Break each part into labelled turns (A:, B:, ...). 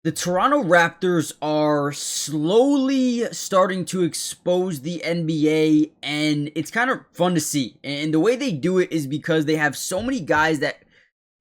A: The Toronto Raptors are slowly starting to expose the NBA, and it's kind of fun to see. And the way they do it is because they have so many guys that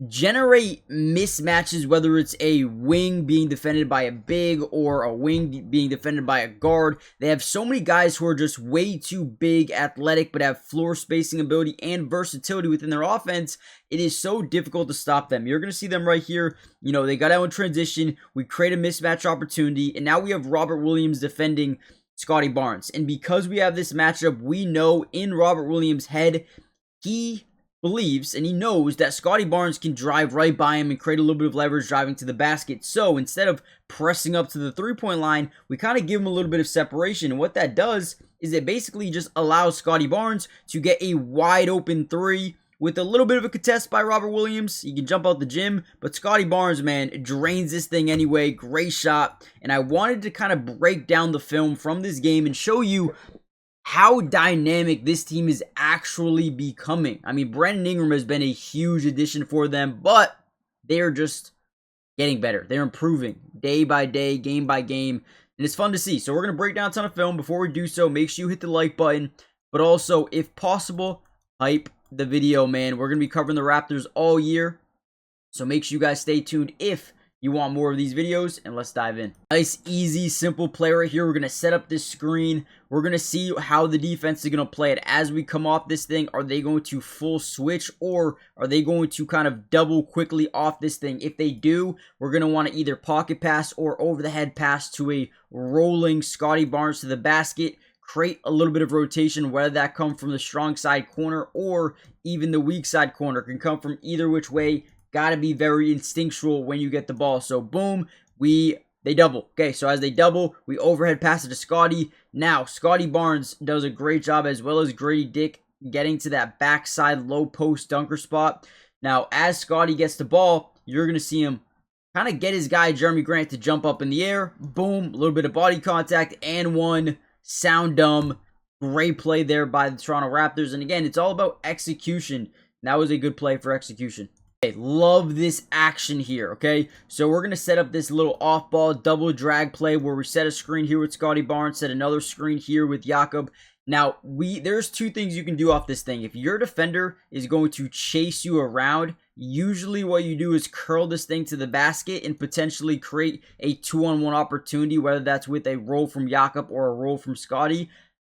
A: generate mismatches, whether it's a wing being defended by a big or a wing being defended by a guard. They have so many guys who are just way too big, athletic, but have floor spacing ability and versatility within their offense. It is so difficult to stop them. You're going to see them right here. You know, they got out in transition. We create a mismatch opportunity, and now we have Robert Williams defending Scottie Barnes. And because we have this matchup, we know in Robert Williams' head, he believes and he knows that Scottie Barnes can drive right by him and create a little bit of leverage driving to the basket. So instead of pressing up to the three-point line, we kind of give him a little bit of separation. And what that does is it basically just allows Scottie Barnes to get a wide open three with a little bit of a contest by Robert Williams. He can jump out the gym, but Scottie Barnes, man, drains this thing anyway. Great shot. And I wanted to kind of break down the film from this game and show you how dynamic this team is actually becoming. I mean, Brandon Ingram has been a huge addition for them, but they're just getting better. They're improving day by day, game by game, and it's fun to see. So we're going to break down a ton of film. Before we do so, make sure you hit the like button, but also, if possible, hype the video, man. We're going to be covering the Raptors all year, so make sure you guys stay tuned if you want more of these videos, and let's dive in. Nice, easy, simple play right here. We're going to set up this screen. We're going to see how the defense is going to play it. As we come off this thing, are they going to full switch, or are they going to kind of double quickly off this thing? If they do, we're going to want to either pocket pass or over the head pass to a rolling Scottie Barnes to the basket. Create a little bit of rotation, whether that come from the strong side corner or even the weak side corner. It can come from either which way. Got to be very instinctual when you get the ball. So boom, they double. Okay, so as they double, we overhead pass it to Scottie. Now, Scottie Barnes does a great job, as well as Grady Dick, getting to that backside low post dunker spot. Now, as Scottie gets the ball, you're going to see him kind of get his guy Jeremy Grant to jump up in the air. Boom, a little bit of body contact and one. Sound dumb. Great play there by the Toronto Raptors. And again, it's all about execution. That was a good play for execution. Okay, love this action here, okay? So we're going to set up this little off-ball double drag play where we set a screen here with Scottie Barnes, set another screen here with Jakob. Now, there's two things you can do off this thing. If your defender is going to chase you around, usually what you do is curl this thing to the basket and potentially create a 2-on-1 opportunity, whether that's with a roll from Jakob or a roll from Scottie.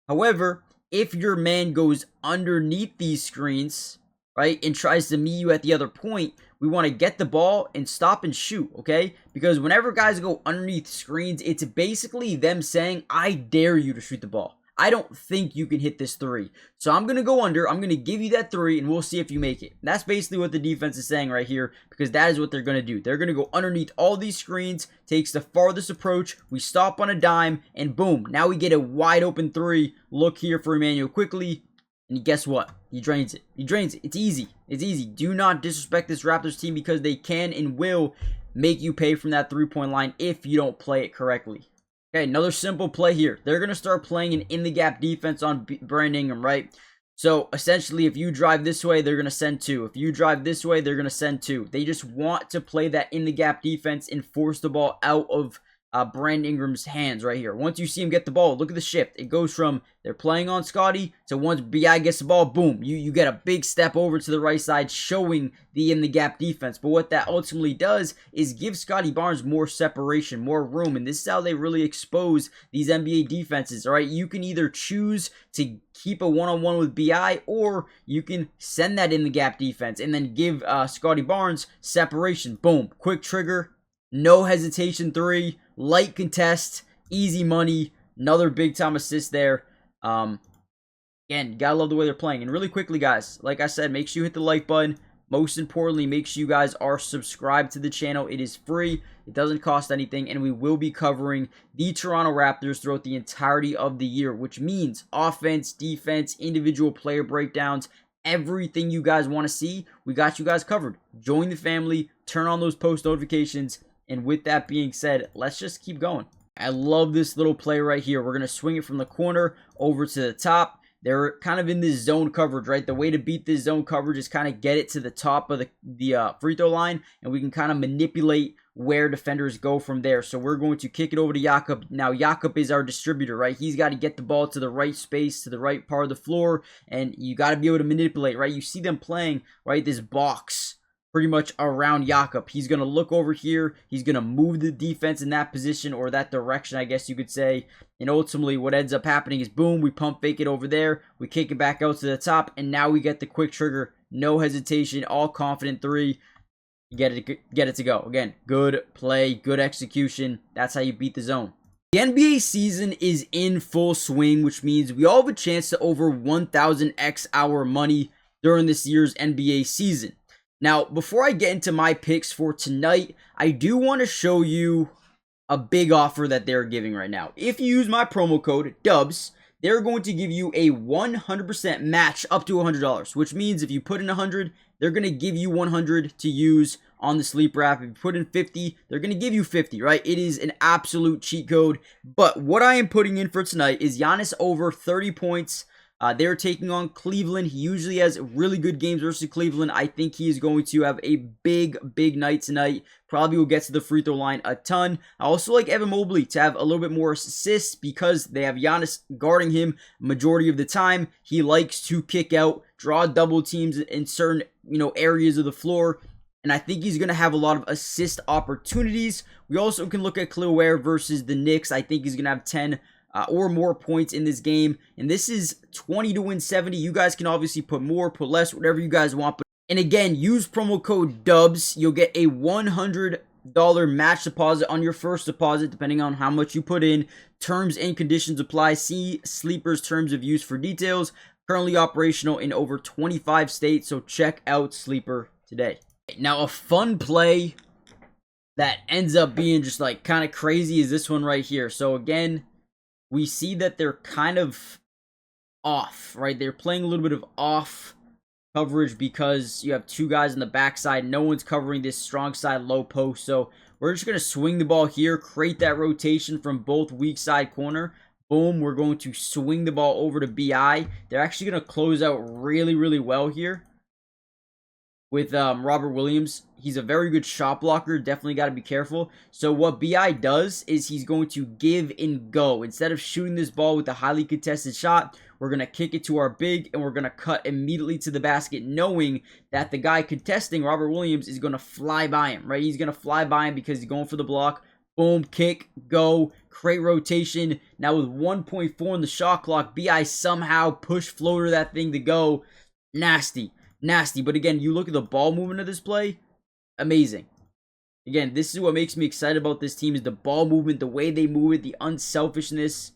A: However, if your man goes underneath these screens, right, and tries to meet you at the other point, we want to get the ball and stop and shoot, okay? Because whenever guys go underneath screens, it's basically them saying, I dare you to shoot the ball. I don't think you can hit this three. So I'm going to go under, I'm going to give you that three, and we'll see if you make it. That's basically what the defense is saying right here, because that is what they're going to do. They're going to go underneath all these screens, takes the farthest approach, we stop on a dime, and boom, now we get a wide open three. Look here for Emmanuel quickly. And guess what? He drains it. He drains it. It's easy. It's easy. Do not disrespect this Raptors team, because they can and will make you pay from that three-point line if you don't play it correctly. Okay, another simple play here. They're going to start playing an in-the-gap defense on Brandon Ingram, right? So, essentially, if you drive this way, they're going to send two. If you drive this way, they're going to send two. They just want to play that in-the-gap defense and force the ball out of Brandon Ingram's hands right here. Once you see him get the ball, look at the shift. It goes from they're playing on Scottie to once BI gets the ball, boom, you get a big step over to the right side, showing the in-the-gap defense. But what that ultimately does is give Scottie Barnes more separation, more room, and this is how they really expose these NBA defenses, all right? You can either choose to keep a one-on-one with BI, or you can send that in-the-gap defense and then give Scottie Barnes separation. Boom, quick trigger, no hesitation three, light contest, easy money, another big time assist there. Again, gotta love the way they're playing. And really quickly, guys, like I said, make sure you hit the like button. Most importantly, make sure you guys are subscribed to the channel. It is free, it doesn't cost anything, and we will be covering the Toronto Raptors throughout the entirety of the year, which means offense, defense, individual player breakdowns, everything you guys want to see, we got you guys covered. Join the family, turn on those post notifications. And with that being said, let's just keep going. I love this little play right here. We're going to swing it from the corner over to the top. they're kind of in this zone coverage, right? The way to beat this zone coverage is kind of get it to the top of the free throw line, and we can kind of manipulate where defenders go from there. So we're going to kick it over to Jakob. Now, Jakob is our distributor, right? He's got to get the ball to the right space, to the right part of the floor, and you got to be able to manipulate, right? You see them playing, right, this box pretty much around Jakob. He's going to look over here. He's going to move the defense in that position or that direction, I guess you could say. And ultimately, what ends up happening is, boom, we pump fake it over there. We kick it back out to the top, and now we get the quick trigger. No hesitation, all confident three. Get it to go. Again, good play, good execution. That's how you beat the zone. The NBA season is in full swing, which means we all have a chance to over 1,000x our money during this year's NBA season. Now, before I get into my picks for tonight, I do want to show you a big offer that they're giving right now. If you use my promo code DUBS, they're going to give you a 100% match up to $100, which means if you put in 100, they're going to give you 100 to use on the Sleeper app. If you put in 50, they're going to give you 50, right? It is an absolute cheat code. But what I am putting in for tonight is Giannis over 30 points. They're taking on Cleveland. He usually has really good games versus Cleveland. I think he is going to have a big night tonight. Probably will get to the free throw line a ton. I also like Evan Mobley to have a little bit more assists because they have Giannis guarding him majority of the time. He likes to kick out, draw double teams in certain areas of the floor. And I think he's going to have a lot of assist opportunities. We also can look at Khalil Ware versus the Knicks. I think he's going to have 10 or more points in this game. And this is 20 to win 70. You guys can obviously put more, put less, whatever you guys want. And again, use promo code DUBS. You'll get a $100 match deposit on your first deposit, depending on how much you put in. Terms and conditions apply. See Sleeper's terms of use for details. Currently operational in over 25 states, so check out Sleeper today. Now, a fun play that ends up being just like kind of crazy is this one right here. So again, we see that they're kind of off, right? They're playing a little bit of off coverage because you have two guys on the backside. No one's covering this strong side low post. So we're just going to swing the ball here, create that rotation from both weak side corner. Boom, we're going to swing the ball over to BI. They're actually going to close out really well here with Robert Williams. He's a very good shot blocker. Definitely got to be careful. So what BI does is he's going to give and go. Instead of shooting this ball with a highly contested shot, we're going to kick it to our big and we're going to cut immediately to the basket, knowing that the guy contesting, Robert Williams, is going to fly by him, right? He's going to fly by him because he's going for the block. Boom, kick, go, create rotation. Now with 1.4 in the shot clock, BI somehow push floater that thing to go. Nasty. But again, you look at the ball movement of this play, amazing. Again, this is what makes me excited about this team is the ball movement, the way they move it, the unselfishness.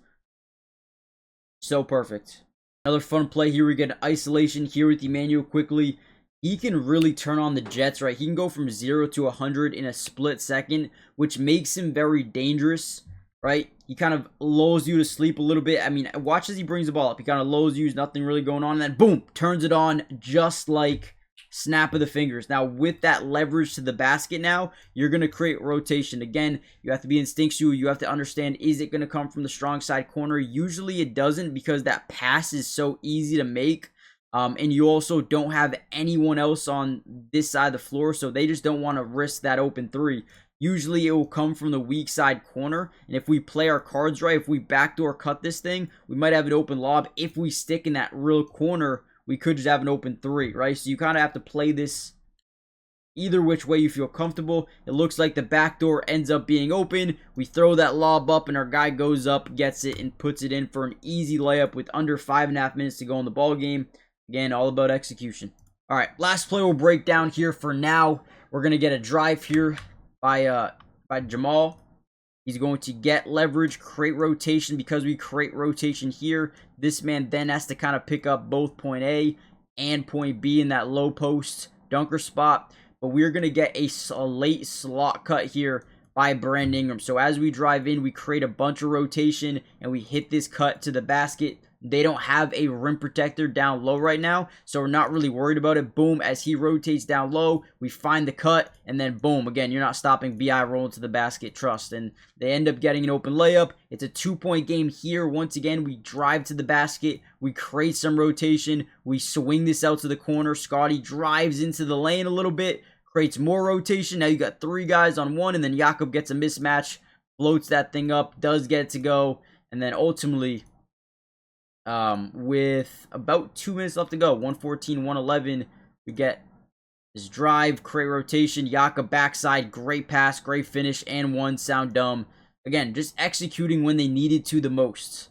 A: So perfect. Another fun play here. We get an isolation here with Emmanuel quickly. He can really turn on the Jets, right? He can go from 0 to 100 in a split second, which makes him very dangerous, right? He kind of lulls you to sleep a little bit. I mean, watch as he brings the ball up. He kind of lulls you, nothing really going on, and then boom, turns it on just like snap of the fingers. Now, with that leverage to the basket now, you're going to create rotation. Again, you have to be instinctual. You have to understand, is it going to come from the strong side corner? Usually it doesn't because that pass is so easy to make. And you also don't have anyone else on this side of the floor, so they just don't want to risk that open three. Usually it will come from the weak side corner, and if we play our cards right, if we backdoor cut this thing, we might have an open lob. If we stick in that real corner, we could just have an open three, right? So you kind of have to play this either which way you feel comfortable. It looks like the backdoor ends up being open. We throw that lob up, and our guy goes up, gets it, and puts it in for an easy layup with under 5.5 minutes to go in the ball game. Again, all about execution. All right, last play we'll break down here for now. We're going to get a drive here by Jamal. He's going to get leverage, create rotation. Because we create rotation here, this man then has to kind of pick up both point A and point B in that low post dunker spot. But we're going to get a late slot cut here by Brandon Ingram. So as we drive in, we create a bunch of rotation, and we hit this cut to the basket. they don't have a rim protector down low right now, so we're not really worried about it. Boom, as he rotates down low, we find the cut, and then boom, again, you're not stopping BI rolling to the basket, trust. And they end up getting an open layup. It's a 2-point game here. Once again, we drive to the basket, we create some rotation, we swing this out to the corner. Scotty drives into the lane a little bit, creates more rotation. Now you got 3 guys on 1, and then Jakob gets a mismatch, floats that thing up, does get it to go, and then ultimately, with about 2 minutes left to go, 114, 111, we get this drive, create rotation, Jakob backside, great pass, great finish, and one. Sound dumb. Again, just executing when they needed to the most.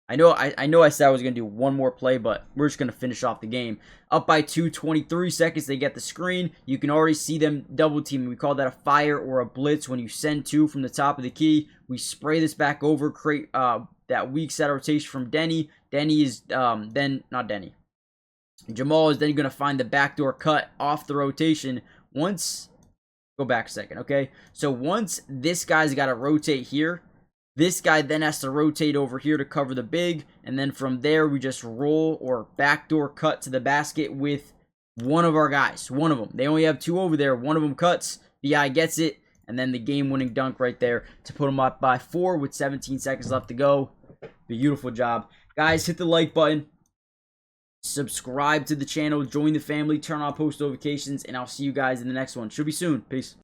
A: I know I said I was going to do one more play, but we're just going to finish off the game. Up by 2, 23 seconds, they get the screen. You can already see them double teaming. We call that a fire or a blitz when you send 2 from the top of the key. We spray this back over, create that weak set rotation from Denny. Denny is, not Denny. Jamal is then going to find the backdoor cut off the rotation. Go back a second, okay? So once this guy's got to rotate here, this guy then has to rotate over here to cover the big, and then from there we just roll or backdoor cut to the basket with one of our guys. One of them. They only have 2 over there. One of them cuts. BI gets it, and then the game-winning dunk right there to put them up by 4 with 17 seconds left to go. Beautiful job. Guys, hit the like button. Subscribe to the channel. Join the family. Turn on post notifications, and I'll see you guys in the next one. Should be soon. Peace.